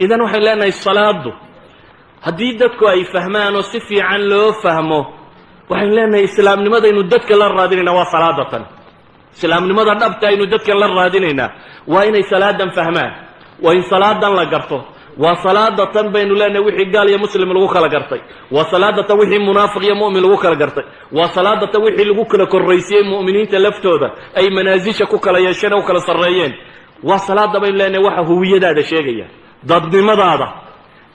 idan waxay leenahay salaadu haddii dadku ay fahmaan oo si fiican loo fahmo waxaynu leenahay islaamnimadaynu dadka la raadinaynaa waa salaadatan islaamnimada dhabta aynu dadka la raadinaynaa waa inay salaadan fahmaan waa in salaadan la garto waa salaadatan baynu leenahay wixii gaal iyo muslim lagu kala gartay waa salaadatan wixii munaafiq iyo mu'min lagu kala gartay waa salaadatan wixii lagu kala korraysiyey mu'miniinta laftooda ay manaasisha ku kala yeesheen oo kala sarreeyeen waa salaada baynu leenahay waxa huwiyadaada sheegaya dadnimadaada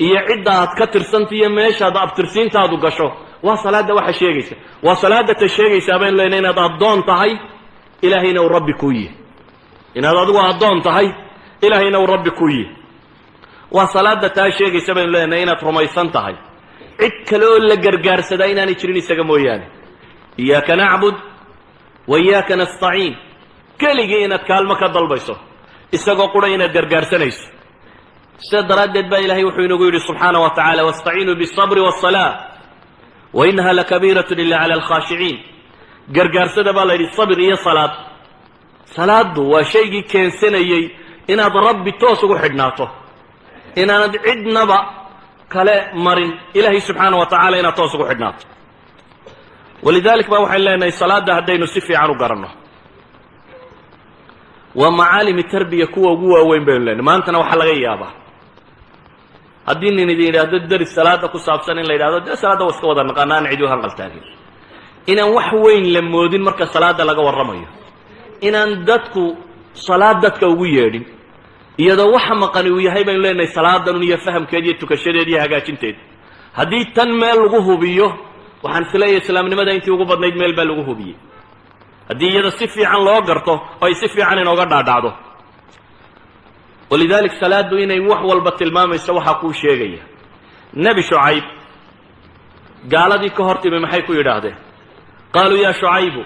iyo cidda aad ka tirsanta iyo meeshaad abtirsiintaadu gasho waa salaada waxa sheegaysa waa salaada ta sheegaysaa baynu leenahay inaad addoon tahay ilaahayna uu rabbi kuu yihi inaad adigu addoon tahay ilaahayna uu rabbi kuu yihi waa salaada taa sheegaysa baynu leenahay inaad rumaysan tahay cid kale oo la gargaarsadaa inaanay jirin isaga mooyaane iyaaka nacbud wa iyaaka nastaciin keligii inaad kaalmo ka dalbayso isagoo qura inaad gargaarsanayso sida daraaddeed baa ilaahay wuxuu inagu yidhi subxaanaه wa tacaala waاstaciinuu bالصabri wالصalaaة wainaha lakabiiraة ila calى اlkhaashiciin gargaarsada baa la yidhi sabir iyo salaad salaadu waa shaygii keensanayey inaad rabbi toos ugu xidhnaato inaanad cidnaba kale marin ilaahay subxaana wa tacaala inaad toos ugu xidhnaato walidalik ba waxayn leenahay salaada haddaynu si fiican u garanno waa macaalimi tarbiya kuwa ugu waaweyn baynu leenahay maantana waxaa laga yaabaa haddii nin idin yidhaahdo daris salaada ku saabsan in la yidhahdo dee salaadda waa iska wada naqaana aan cidi u hanqaltaagin inaan wax weyn la moodin marka salaada laga warramayo inaan dadku salaad dadka ugu yeedhin iyadoo waxa maqani uu yahay baynu leenahay salaadanun iyo fahamkeed iyo tukashadeed iyo hagaajinteed haddii tan meel lagu hubiyo waxaan isleeyahay islaamnimada intii ugu badnayd meel baa lagu hubiyey haddii iyada si fiican loo garto oo ay si fiican inooga dhaadhacdo walidalik salaadu inay wax walba tilmaamayso waxaa kuu sheegaya nebi shucayb gaaladii ka hor timi maxay ku yidhaahdeen qaaluu ya shucaybu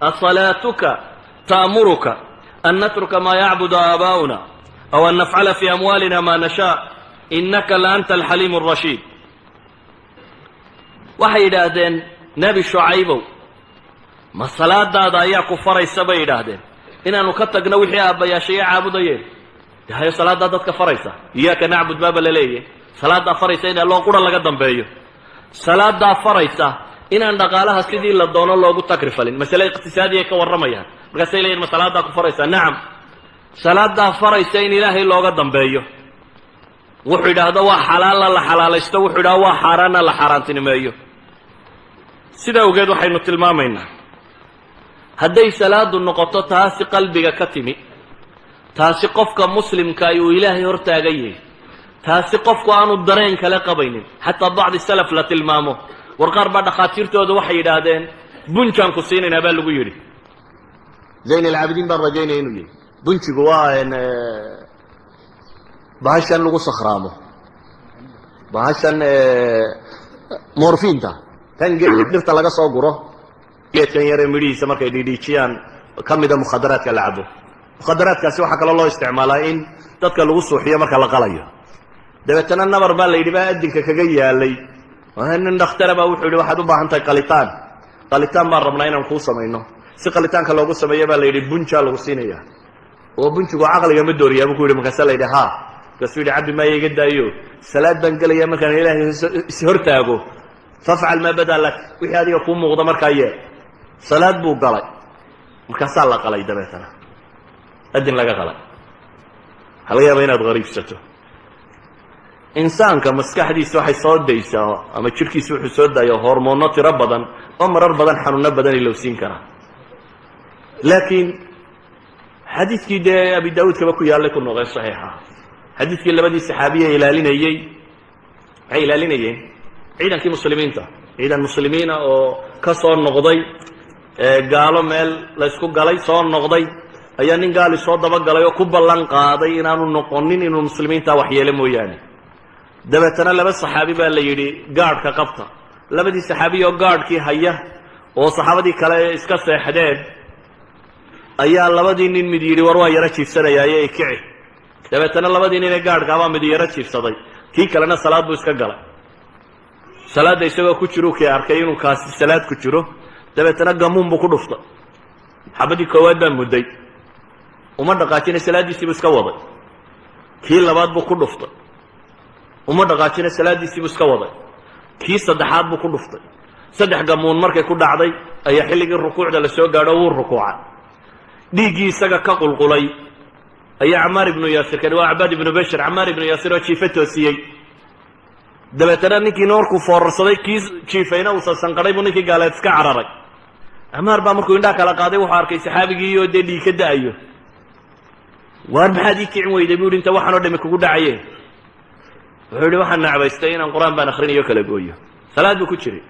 asalaatuka ta'muruka an natruka maa yacbudu aabaa'una aw an nafcala fii amwaalina maa nashaa innaka la anta alxaliimu arashiid waxay yidhaahdeen nebi shucaybow ma salaadaada ayaa ku faraysa bay yidhaahdeen inaanu ka tagno wixii aabbayaashaya caabudayeen hayo salaadaa dadka faraysa iyaaka nacbud baaba la leeyahay salaadaa faraysa in alloo qura laga dambeeyo salaadaa faraysa inaan dhaqaalaha sidii la doono loogu takrifalin masale iqtisaadiyay ka warramayaan markaasay leeyihin ma salaadaa ku faraysa nacam salaadaa faraysa in ilaahay looga dambeeyo wuxuu yidhaahdo waa xalaalla la xalaalaysto wuxuu yidhahdo waa xaaraanna la xaaraantinimeeyo sidaa ogeed waxaynu tilmaamaynaa hadday salaadu noqoto taasi qalbiga ka timi taasi qofka muslimka uu ilaahay hor taagan yahay taasi qofku aanu dareen kale qabaynin xataa bacdi salaf la tilmaamo war qaar baa dhakhaatiirtooda waxay yidhaahdeen bunjaan ku siinaynaa baa lagu yidhi zayn alcaabidiin baan rajaynaya inuu yihi bunjigu waa bahashan lagu sakhraamo bahashan morfiinta kan dhirta laga soo guro geedkan yaree midhihiisa markay dhiidhiijiyaan ka mida mukhadaraadka la cabo mukhadaraadkaasi waxaa kaloo loo isticmaalaa in dadka lagu suuxiyo marka la qalayo dabeetana nabar baa la yidhi baa adinka kaga yaalay nin dhakhtara baa wuxuu yidhi waxaad u baahan tahay qalitaan baan rabnaa inaan kuu samayno si qalitaanka loogu sameeyo baa la yidhi bunjaa lagu siinaya oo bunjigu caqliga ma dooriyaa buu ku yidhi markaasa la yidhi ha markaasuu yidhi cabdi maaya iga daayo salaad baan gelaya markaan ilaahay ishortaago fafcal maa badaa lak wixii adiga kuu muuqda markaa yeel salaad buu galay markaasaa la qalay dabeetana adin laga qalay waxaa laga yaaba inaad qariibsato insaanka maskaxdiisa waxay soo daysaa ama jirhkiisa wuxuu soo daayo hormoonno tiro badan oo marar badan xanuuno badan ilowsiin karaa laakiin xadiidkii dee abi daawuudkaba ku yaallay ku noqday saxiixa xadiidkii labadii saxaabiye ilaalinayey waxay ilaalinayeen ciidankii muslimiinta ciidan muslimiina oo ka soo noqday gaalo meel la ysku galay soo noqday ayaa nin gaali soo dabagalay oo ku ballan qaaday inaanu noqonin inuu muslimiinta waxyeelo mooyaane dabeetana laba saxaabi baa la yidhi gaadhka qabta labadii saxaabiy oo gaadhkii haya oo saxaabadii kale iska seexdeen ayaa labadii nin mid yidhi war waa yaro jiifsanayaaye ikici dabeetana labadii nin ee gaadhkaabaa mid yaro jiifsaday kii kalena salaad buu iska galay salaadda isagoo ku jiro kii arkay inuu kaasi salaad ku jiro dabeetana gamuun buu ku dhuftay xabadii koowaad baa mudday uma dhaqaajina salaaddiisiibu iska waday kii labaad buu ku dhuftay uma dhaqaajina salaadiisii buu iska waday kii saddexaad buu ku dhuftay saddex gamuun markay ku dhacday ayaa xilligii rukuucda la soo gaadho wuu rukuucay dhiiggii isaga ka qulqulay ayaa camaar ibnu yaasir kani waa cabaad ibnu bashir camaar ibnu yaasir oo jiife toosiyey dabeetana ninkiina markuu foorarsaday kii jiifayna uusan sanqadhay buu ninkii gaaleed iska cararay camaar baa markuu indhaha kala qaaday wuxuu arkay saxaabigii oo dee dhiig ka da'ayo waar maxaad ii kicin weyday buu yidhi inta waxaan oo dhami kugu dhacaye wuxuu yidhi waxaan necbaystay inaan qur-aan baan akrinayo kala gooyo salaad buu ku jiray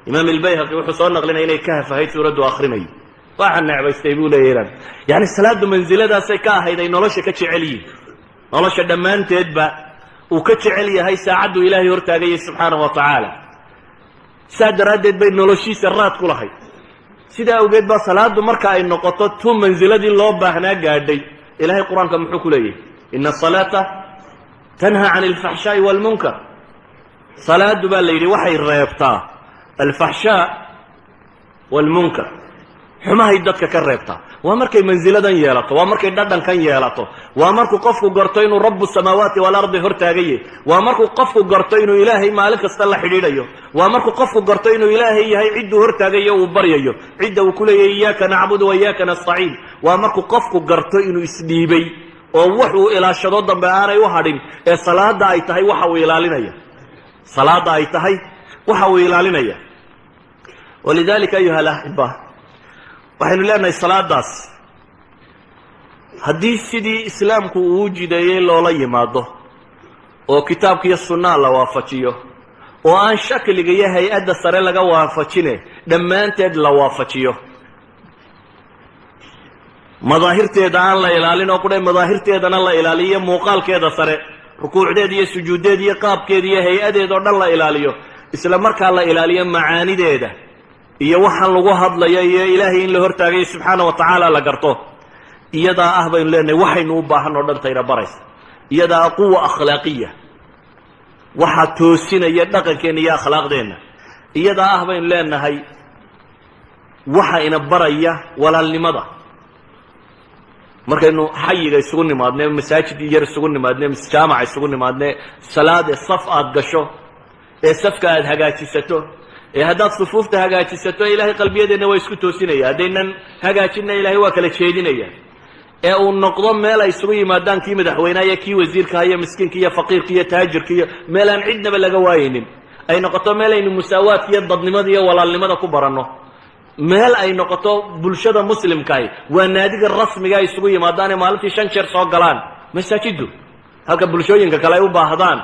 imaam albayhaqi wuxuu soo naqlinaya inay kahaf ahayd suuraddu akrinayo waxaan necbaystay buu leeyahan yani salaaddu mansiladaasay ka ahayd ay nolosha ka jecel yihin nolosha dhammaanteedba uu ka jecel yahay saacadduu ilaahay hortaagayay subxaanahu wa tacaala saa daraaddeed bay noloshiisa raad ku lahayd sidaa awgeed baa salaaddu marka ay noqoto tu mansiladii loo baahnaa gaadhay ilahay qur-aanka muxuu ku leeyahay ina asalaata tanhaa can alfaxshaa'i waalmunkar salaaddu baa la yidhi waxay reebtaa alfaxshaa waalmunkar xumahay dadka ka reebtaa waa markay mansiladan yeelato waa markay dhadhankan yeelato waa markuu qofku garto inuu rabu samaawaati waalardi hortaagaye waa markuu qofku garto inuu ilaahay maalin kasta la xidhiidhayo waa markuu qofku garto inuu ilaahay yahay cidduu hortaagayo uu baryayo cidda uu ku leeyahay iyaaka nacbudu wa iyaaka nastaciin waa markuu qofku garto inuu isdhiibay oo wax uu ilaashado dambe aanay u hadhin ee salaada ay tahay waxa uu ilaalinaya salaada ay tahay waxa uu ilaalinaya walidalika ayuha alaxiba waxaynu leenahay salaadaas haddii sidii islaamku uu jideeyey loola yimaado oo kitaabka iyo sunnaha la waafajiyo oo aan shakliga iyo hay-adda sare laga waafajine dhammaanteed la waafajiyo madaahirteeda aan la ilaalin oo kudhe madaahirteedana la ilaaliyo muuqaalkeeda sare rukuucdeeda iyo sujuuddeeda iyo qaabkeeda iyo hay-adeeda oo dhan la ilaaliyo isla markaa la ilaaliyo macaanideeda iyo waxaan lagu hadlayo iyo ilaahay in la hortaagayo subxaana wa tacaala la garto iyadaa ah baynu leenahay waxaynu u baahan oo dhan tayna baraysa iyadaa quwa akhlaaqiya waxaa toosinaya dhaqankeenna iyo akhlaaqdeenna iyadaa ah baynu leenahay waxa ina baraya walaalnimada markaynu xayiga isugu nimaadne masaajid yar isugu nimaadne jaamaca isugu nimaadne salaad ee saf aad gasho ee safka aad hagaajisato ee haddaad sufuufta hagaajisato ilaahay qalbiyadeenna waa isku toosinaya haddaynan hagaajinna ilaahay waa kala jeedinaya ee uu noqdo meel ay isugu yimaadaan kii madaxweynaha iyo kii wasiirkaha iyo miskiinka iyo faqiirka iyo taajirka iyo meel aan cidnaba laga waayaynin ay noqoto meel aynu musaawaadka iyo dadnimada iyo walaalnimada ku baranno meel ay noqoto bulshada muslimkahi waa naadiga rasmiga ay isugu yimaadaan ee maalintii 5 jeer soo galaan masaajiddu halka bulshooyinka kale ay u baahdaan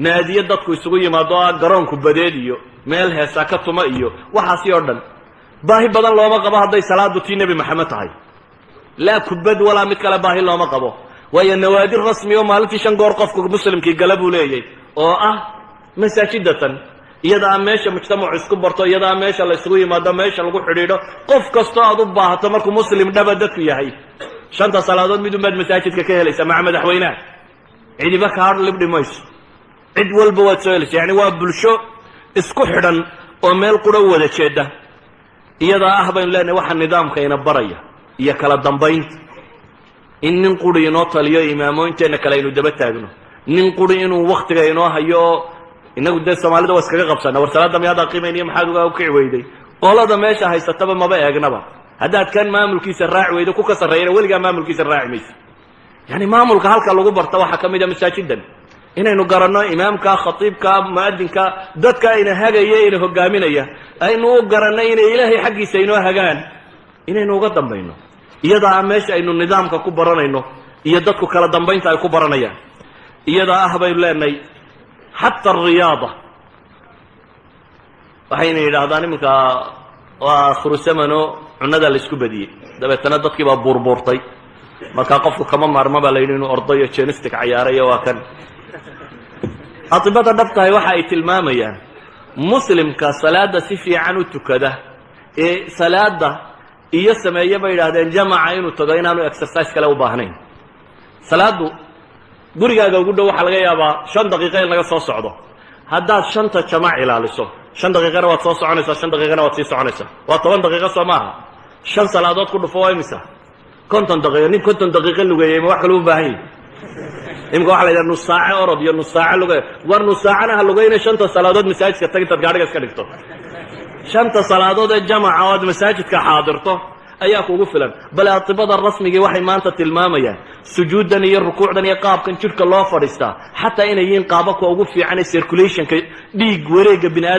naadiyo dadku isugu yimaado garoonku badeed iyo meel heesa ka tuma iyo waxaasi oo dhan baahi badan looma qabo hadday salaadu tii nebi maxamed tahay laa kubad walaa mid kale baahi looma qabo waayo nawaadi rasmi oo maalintii 5 goor qofku muslimkii gala buu leeyahay oo ah masaajidatan iyadaa meesha mujtamacu isku barto iyadaa meesha la isugu yimaado meesha lagu xidhiidho qof kastoo aad u baahato markuu muslim dhaba dadku yahay 5 salaadood mid umaad masaajidka ka helaysa maca madaxweynaha cidiba ka hadh libdhi mayso cid walba waad soo helaysa yani waa bulsho isku xidhan oo meel qura wada jeeda iyadaa ah baynu leenahay waxa nidaamka ina baraya iyo kala dambaynta in nin quri inoo taliyo imaamooyinteenna kale aynu daba taagno nin quri inuu waktiga inoo hayo inagu dee soomaalida waa iskaga qabsana war salaada miyaad aqiimayniyo maxaad uga kici weyday qolada meesha haysataba maba eegnaba haddaad kan maamulkiisa raaci weydo ku ka sarreeyana weligaa maamulkiisa raaci maysa yani maamulka halka lagu barta waxaa ka mid a masaajidan inaynu garanno imaamka khatiibka mu'adinka dadka ayna hagaya ina hogaaminaya aynu u garanno inay ilaahay xaggiisa inoo hagaan inaynu uga dambayno iyadaa meesha aynu nidaamka ku baranayno iyo dadku kala dambaynta ay ku baranayaan iyadaa ah baynu leenahay xata ariyaada waxayna yidhaahdaan iminka waa akhiru zamano cunada la isku badiyey dabeetana dadkii baa buurbuurtay markaa qofku kama maarma baa la yidhi inuu ordayo jenistic cayaarayo waa kan atibada dhabtahay waxa ay tilmaamayaan muslimka salaada si fiican u tukada ee salaada iyo sameeya bay yidhaahdeen jamaca inuu tago inaanu exercise kale u baahnayn salaadu gurigaaga ugu dhow waxaa laga yaabaa 5 daqiiqo in laga soo socdo haddaad 5 jamac ilaaliso 5 daqiiqana waad soo soconaysaa 5 daqiiqana waad sii soconaysaa waa 10 daqiiqo soo maaha 5 salaadood ku dhufo waa imisa 50 daqiiqo nin 50 daqiiqo lugeeyay ma wax kale u baahan yahay imika waxa la yidhaha nus saace orod iyo nus saace lugay war nus saacana ha lugayna 5 salaadood masaajidka tag intaad gaadhiga iska dhigto 5 salaadood ee jamaca oo aad masaajidka xaadirto ayaa kuugu filan bale atibada rasmiga waxay maanta tilmaamayaan sujuudan iyo rukuucdan iyo qaabkan jidhka loo fadhiistaa xataa inay yihiin qaababka ugu fiican ee circulationka dhiig wareega bini aadam